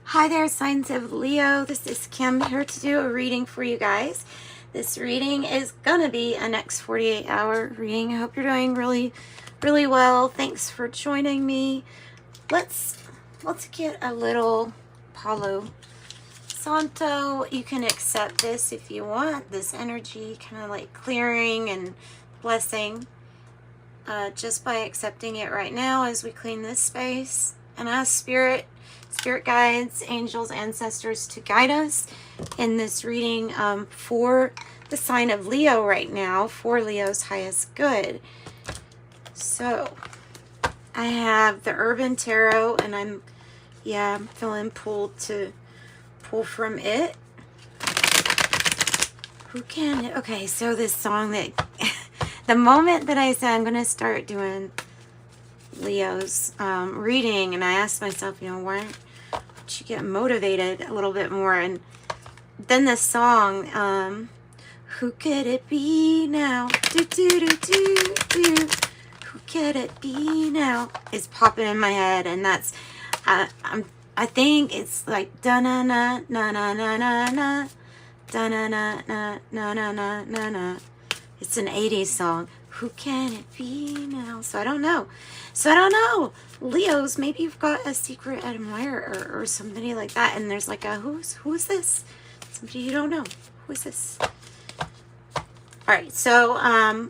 Hi there, signs of Leo. This is Kim here to do a reading for you guys. This reading is gonna be a next 48-hour reading. I hope you're doing really well. Thanks for joining me. Let's get a little Palo Santo. You can accept this if you want. This energy, kind of like clearing and blessing, just by accepting it right now as we clean this space and ask spirit guides, angels, ancestors to guide us in this reading for the sign of Leo right now, for Leo's highest good. So I have the Urban Tarot, and I'm feeling pulled to pull from it. Okay, so this song that the moment that I said I'm going to start doing Leo's reading, and I asked myself, why don't you get motivated a little bit more? And then the song, who could it be now? Do, do, do, do, do. Who could it be now? Is popping in my head, and that's I think it's like da na na na na na na na da na na na na na na na na. It's an 80s song. Who can it be now? So I don't know. Leos, maybe you've got a secret admirer or somebody like that, and there's like a who is this? Somebody you don't know. Who is this? Alright, so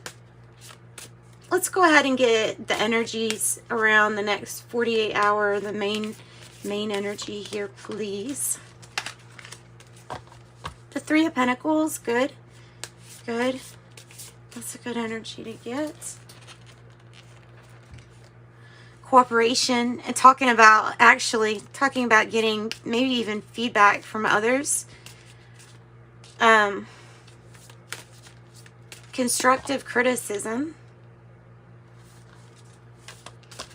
let's go ahead and get the energies around the next 48 hour, the main energy here, please. The Three of Pentacles, good. That's a good energy to get. Cooperation, and talking about getting maybe even feedback from others. Constructive criticism.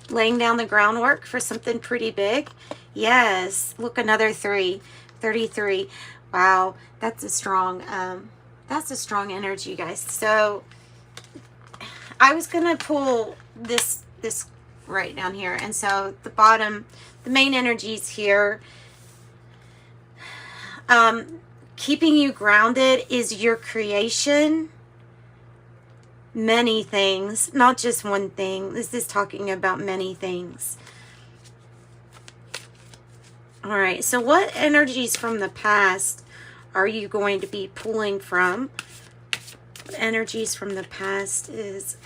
Laying down the groundwork for something pretty big. Yes, look, another 3. 33. Wow, that's a strong energy, guys. So I was gonna pull this right down here, and so the bottom, the main energies here, keeping you grounded is your creation. Many things, not just one thing. This is talking about many things. All right, so what energies from the past are you going to be pulling from? What energies from the past is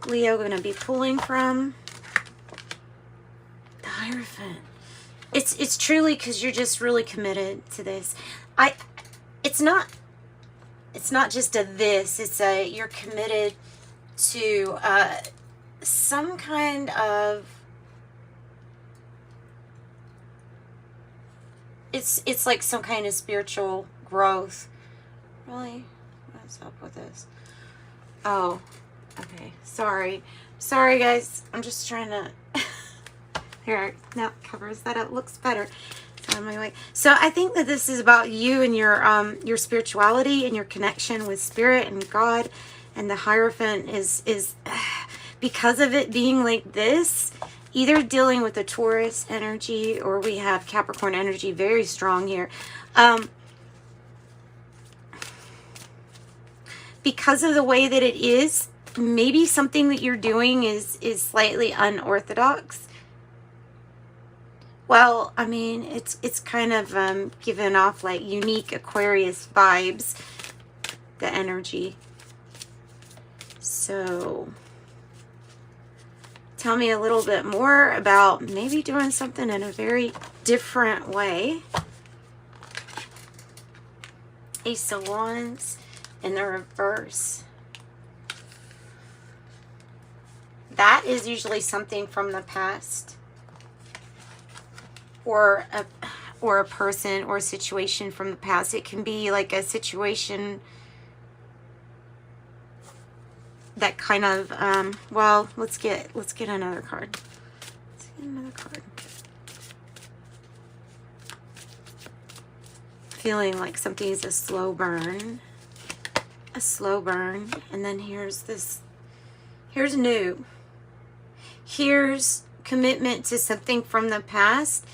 Leo going to be pulling from? The Hierophant. It's truly because you're just really committed to this. It's not just a this. It's a you're committed to some kind of. It's like some kind of spiritual growth. Really? What's up with this? Oh, okay. Sorry guys. I'm just trying to here, now it covers that up. Looks better. It's on my way. So I think that this is about you and your spirituality and your connection with spirit and God, and the Hierophant is because of it being like this, either dealing with the Taurus energy, or we have Capricorn energy very strong here. Because of the way that it is, maybe something that you're doing is slightly unorthodox. Well, I mean, it's kind of giving off like unique Aquarius vibes, the energy. So tell me a little bit more about maybe doing something in a very different way. Ace of Wands in the reverse. That is usually something from the past, or a person or a situation from the past. It can be like a situation that kind of well, let's get another card. Feeling like something is a slow burn, and then here's new. Here's commitment to something from the past,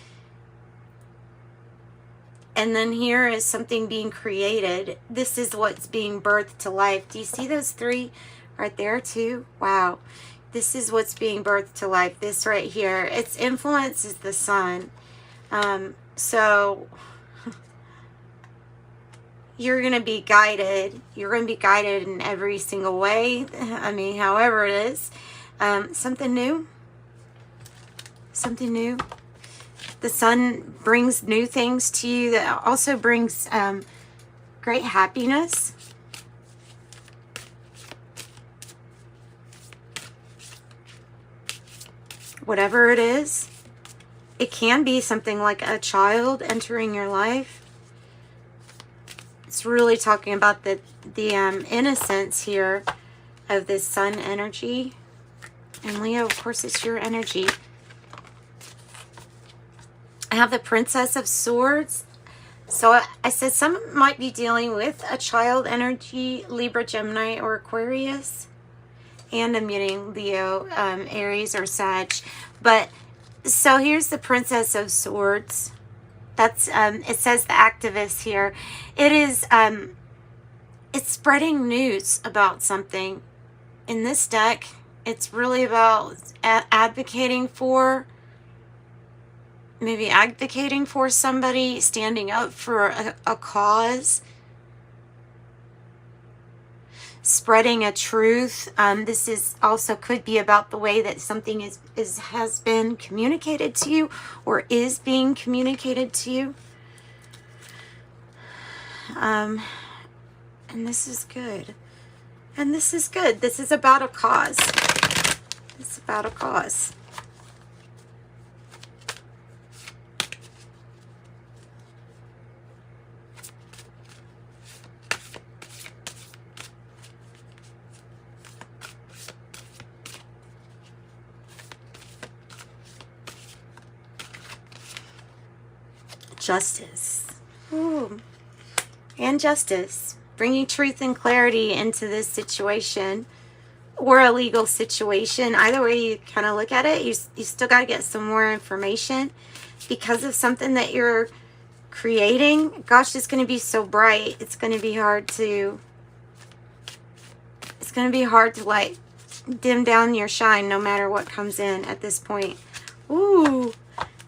And then here is something being created. This is what's being birthed to life. Do you see those three right there too? Wow. This is what's being birthed to life. This right here. Its influence is the sun. So you're going to be guided. You're going to be guided in every single way. I mean, however it is. Something new. Something new. The sun brings new things to you that also brings great happiness. Whatever it is. It can be something like a child entering your life. It's really talking about the innocence here of this sun energy. And Leo, of course, it's your energy. I have the Princess of Swords. So I said some might be dealing with a child energy, Libra, Gemini, or Aquarius. And I'm getting Leo, Aries, or Sag. But, so here's the Princess of Swords. That's, it says the activist here. It is, it's spreading news about something. In this deck, it's really about advocating for, maybe advocating for somebody, standing up for a cause, spreading a truth. This is also could be about the way that something has been communicated to you or is being communicated to you. And this is good. And this is good. This is about a cause. It's about a cause. Justice. Ooh. And justice. Bringing truth and clarity into this situation or a legal situation. Either way you kind of look at it, you still got to get some more information because of something that you're creating. Gosh, it's going to be so bright. It's going to be hard to like dim down your shine no matter what comes in at this point. Ooh,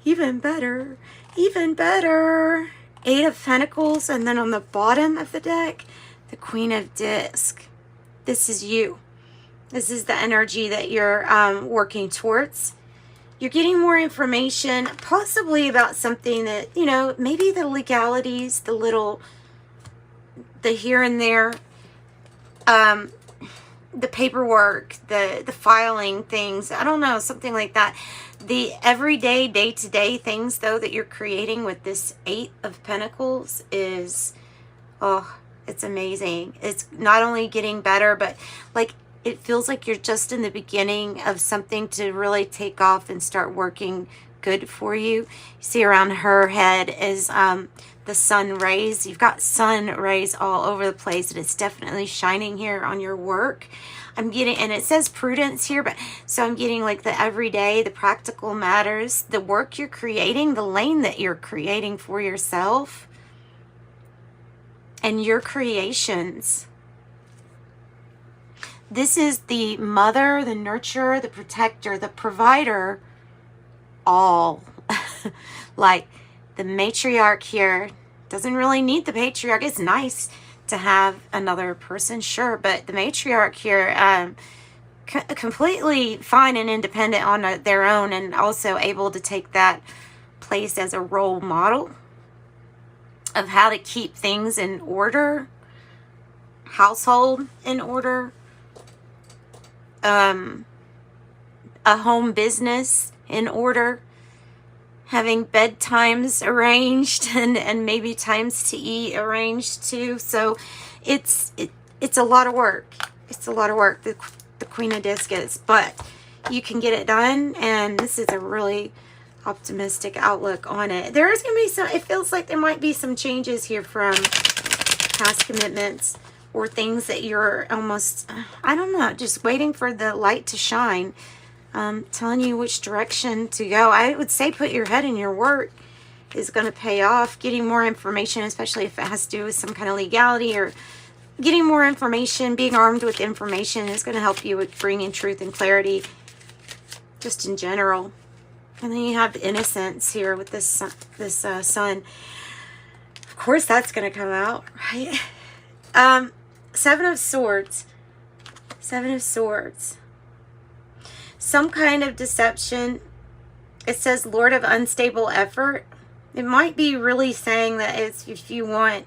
even better. Even better. 8 of Pentacles, and then on the bottom of the deck, the Queen of Discs. This is you. This is the energy that you're working towards. You're getting more information, possibly about something that, you know, maybe the legalities, the here and there, the paperwork, the filing things, I don't know, something like that. The everyday, day-to-day things, though, that you're creating with this 8 of Pentacles is, oh, it's amazing. It's not only getting better, but, like, it feels like you're just in the beginning of something to really take off and start working good for you. You see around her head is the sun rays. You've got sun rays all over the place, and it's definitely shining here on your work. I'm getting, and it says prudence here, but so I'm getting like the everyday, the practical matters, the work you're creating, the lane that you're creating for yourself, and your creations. This is the mother, the nurturer, the protector, the provider, all. Like the matriarch here doesn't really need the patriarch. It's nice to have another person, sure, but the matriarch here, completely fine and independent on their own, and also able to take that place as a role model of how to keep things in order, household in order, a home business in order, having bedtimes arranged and maybe times to eat arranged too. So it's a lot of work. It's a lot of work, the Queen of Discs, but you can get it done, and this is a really optimistic outlook on it. There is going to be some, it feels like there might be some changes here from past commitments or things that you're almost, I don't know, just waiting for the light to shine. Telling you which direction to go. I would say put your head in your work is going to pay off. Getting more information, especially if it has to do with some kind of legality, or getting more information, being armed with information, is going to help you with bringing truth and clarity just in general. And then you have innocence here with this sun. Of course that's going to come out, right? Seven of Swords. Seven of Swords. Some kind of deception. It says Lord of Unstable Effort. It might be really saying that it's, if you want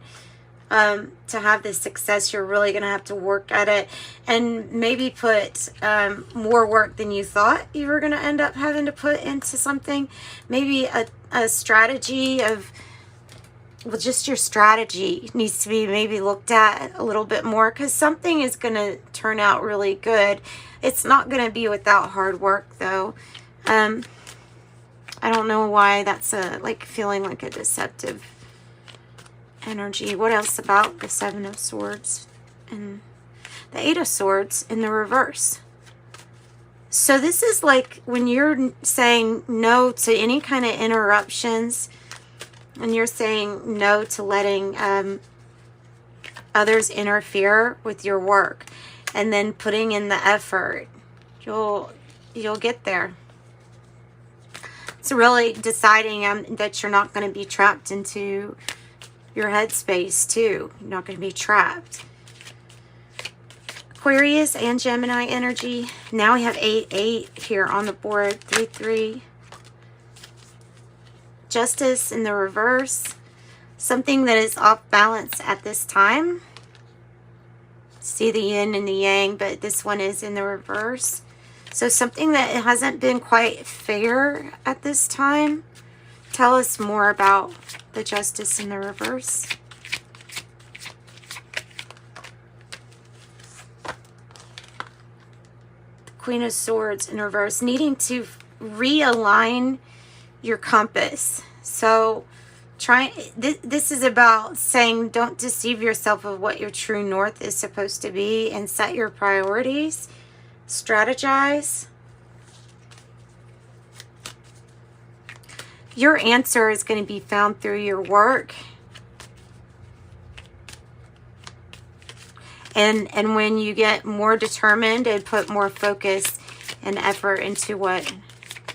to have this success, you're really going to have to work at it, and maybe put more work than you thought you were going to end up having to put into something. Maybe a strategy of, well, just your strategy needs to be maybe looked at a little bit more, because something is going to turn out really good. It's not going to be without hard work, though. I don't know why that's like feeling like a deceptive energy. What else about the Seven of Swords and the Eight of Swords in the reverse? So this is like when you're saying no to any kind of interruptions, and you're saying no to letting others interfere with your work, and then putting in the effort, you'll get there. It's really deciding that you're not going to be trapped into your headspace too. You're not going to be trapped. Aquarius and Gemini energy. Now we have 8-8 here on the board. 3-3. Justice in the reverse. Something that is off balance at this time. See the yin and the yang, but this one is in the reverse. So something that hasn't been quite fair at this time. Tell us more about the Justice in the reverse. The Queen of Swords in reverse. Needing to realign your compass. So this is about saying don't deceive yourself of what your true north is supposed to be, and set your priorities. Strategize. Your answer is going to be found through your work. And when you get more determined and put more focus and effort into what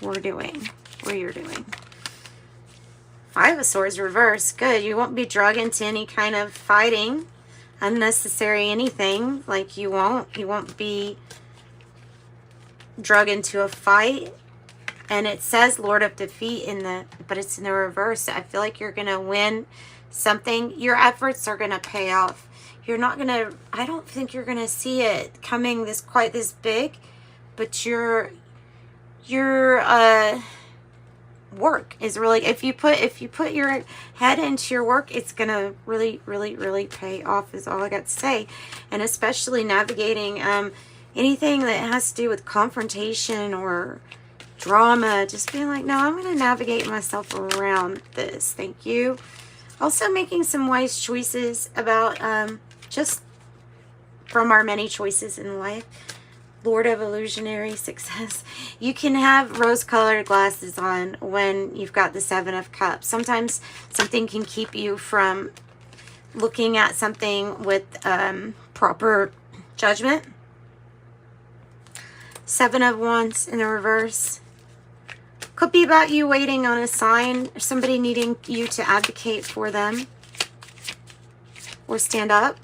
we're doing, what you're doing. Five of Swords reverse. Good. You won't be dragged into any kind of fighting, unnecessary anything. Like you won't be drug into a fight. And it says Lord of Defeat but it's in the reverse. I feel like you're going to win something. Your efforts are going to pay off. You're not going to, I don't think you're going to see it coming quite this big, but your work is really, if you put your head into your work, it's going to really, really, really pay off, is all I got to say. And especially navigating anything that has to do with confrontation or drama, just being like, no, I'm going to navigate myself around this. Thank you. Also making some wise choices about just from our many choices in life. Lord of Illusionary Success. You can have rose-colored glasses on when you've got the Seven of Cups. Sometimes something can keep you from looking at something with proper judgment. Seven of Wands in the reverse. Could be about you waiting on a sign, or somebody needing you to advocate for them or stand up.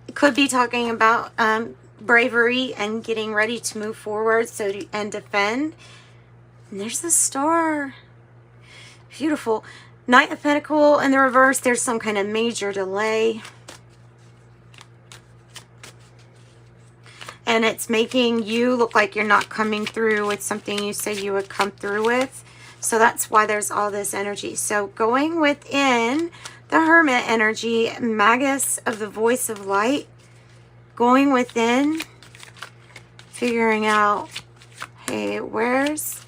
It could be talking about bravery and getting ready to move forward and defend. And there's the Star. Beautiful. Knight of Pentacles in the reverse. There's some kind of major delay. And it's making you look like you're not coming through with something you said you would come through with. So that's why there's all this energy. So going within the Hermit energy, Magus of the Voice of Light, going within, figuring out, hey, where's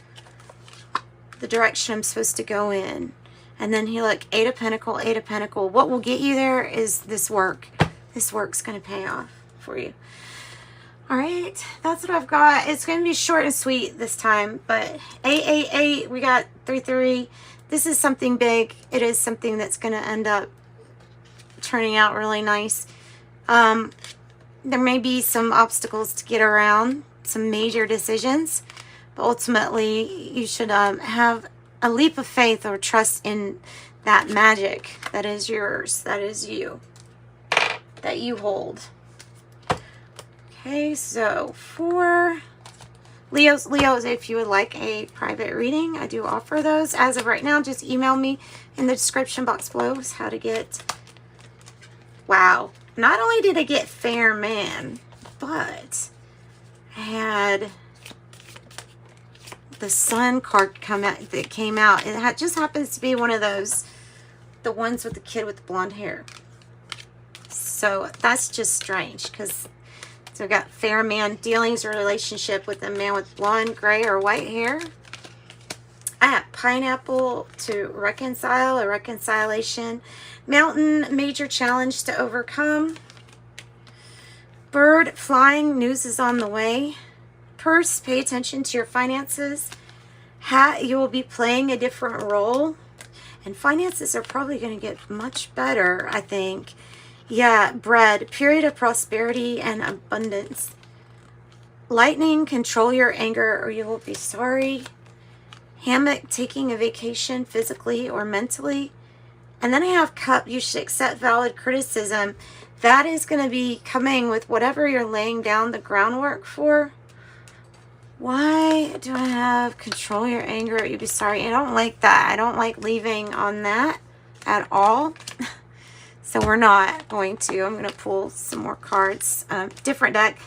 the direction I'm supposed to go in? And then he look, Eight of Pentacles, Eight of Pentacles. What will get you there is this work. This work's going to pay off for you. All right, that's what I've got. It's going to be short and sweet this time, but 888, we got 33. This is something big. It is something that's going to end up turning out really nice. There may be some obstacles to get around, some major decisions, but ultimately you should have a leap of faith or trust in that magic that is yours, that is you, that you hold. Okay, so for Leos, if you would like a private reading, I do offer those. As of right now, just email me in the description box below how to get. Wow. Not only did I get Fair Man, but I had the Sun card come out that came out. It just happens to be one of those, the ones with the kid with the blonde hair. So that's just strange because so we got Fair Man, dealings or relationship with a man with blonde, gray, or white hair. I have Pineapple, to reconcile, a reconciliation. Mountain, major challenge to overcome. Bird, flying, news is on the way. Purse, pay attention to your finances. Hat, you will be playing a different role. And finances are probably going to get much better, I think. Yeah, bread, period of prosperity and abundance. Lightning, control your anger or you will be sorry. Hammock, taking a vacation physically or mentally. And then I have Cup, you should accept valid criticism. That is going to be coming with whatever you're laying down the groundwork for. Why do I have control your anger or you be sorry? I don't like that. I don't like leaving on that at all. So we're not going to. I'm going to pull some more cards. Different deck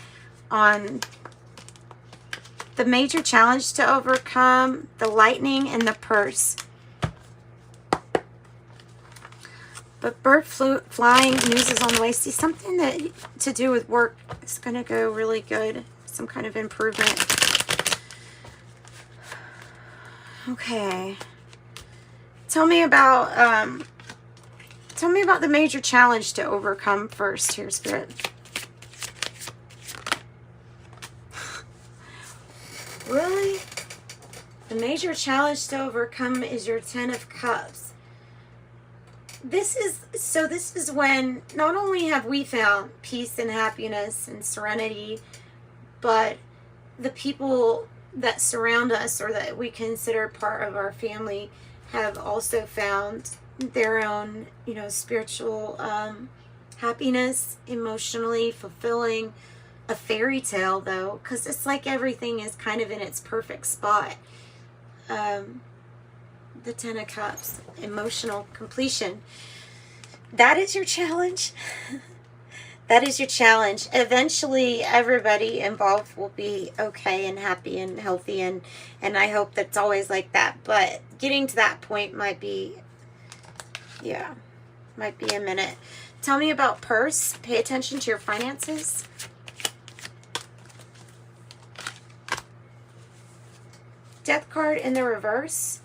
on the major challenge to overcome, the lightning, and the purse. But bird flying, news is on the way. See, something that to do with work is going to go really good. Some kind of improvement. Okay. Tell me about the major challenge to overcome first here, Spirit. Really? The major challenge to overcome is your 10 of Cups. This is when not only have we found peace and happiness and serenity, but the people that surround us or that we consider part of our family have also found their own, spiritual happiness, emotionally fulfilling. A fairy tale, though, because it's like everything is kind of in its perfect spot. The 10 of Cups, emotional completion. That is your challenge. That is your challenge. Eventually, everybody involved will be okay and happy and healthy, and I hope that's always like that. But getting to that point might be, might be a minute. Tell me about purse. Pay attention to your finances. Death card in the reverse.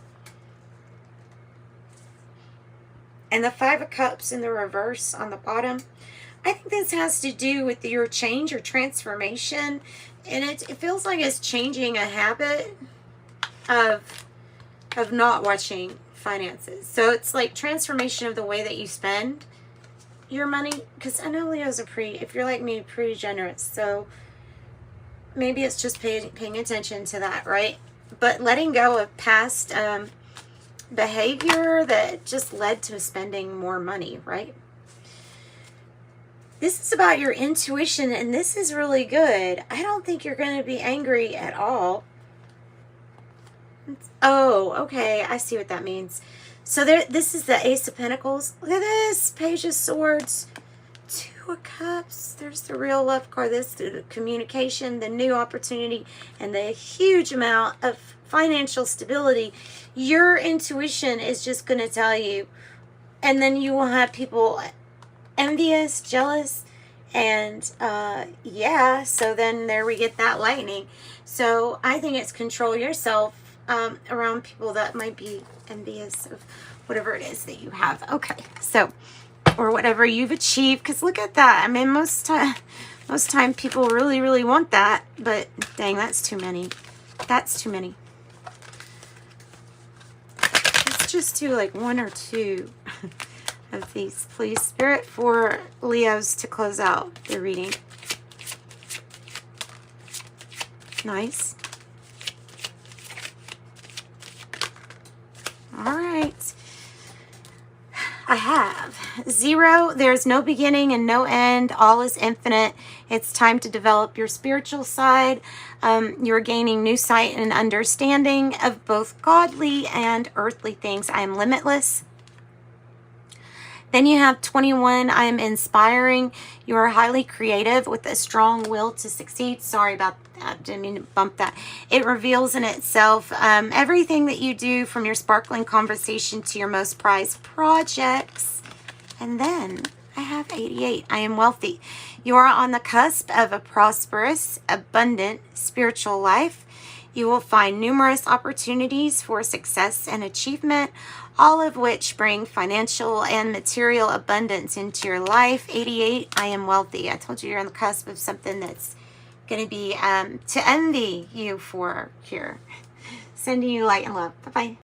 And the 5 of Cups in the reverse on the bottom. I think this has to do with your change or transformation. And it feels like it's changing a habit of not watching finances. So it's like transformation of the way that you spend your money. Because I know Leos are if you're like me, pretty generous. So maybe it's just paying attention to that, right? But letting go of past behavior that just led to spending more money, right? This is about your intuition, and this is really good. I don't think you're going to be angry at all. Oh, okay. I see what that means. So this is the Ace of Pentacles. Look at this. Page of Swords. 2 of Cups. There's the real love card. This is the communication, the new opportunity, and the huge amount of financial stability. Your intuition is just going to tell you. And then you will have people envious, jealous, and so then there we get that lightning. So I think it's control yourself around people that might be envious of whatever it is that you have. Okay, so or whatever you've achieved. Because look at that. I mean, most time people really want that, but dang, that's too many. That's too many. Let's just do like 1 or 2 of these, please, Spirit, for Leos to close out the reading. Nice. All right. I have 0. There's no beginning and no end. All is infinite. It's time to develop your spiritual side. You're gaining new sight and understanding of both godly and earthly things. I am limitless. Then you have 21. I am inspiring. You are highly creative with a strong will to succeed. Sorry about that. Didn't mean to bump that. It reveals in itself everything that you do, from your sparkling conversation to your most prized projects. And then I have 88. I am wealthy. You are on the cusp of a prosperous, abundant spiritual life. You will find numerous opportunities for success and achievement, all of which bring financial and material abundance into your life. 88, I am wealthy. I told you you're on the cusp of something that's going to be to envy you for here. Sending you light and love. Bye-bye.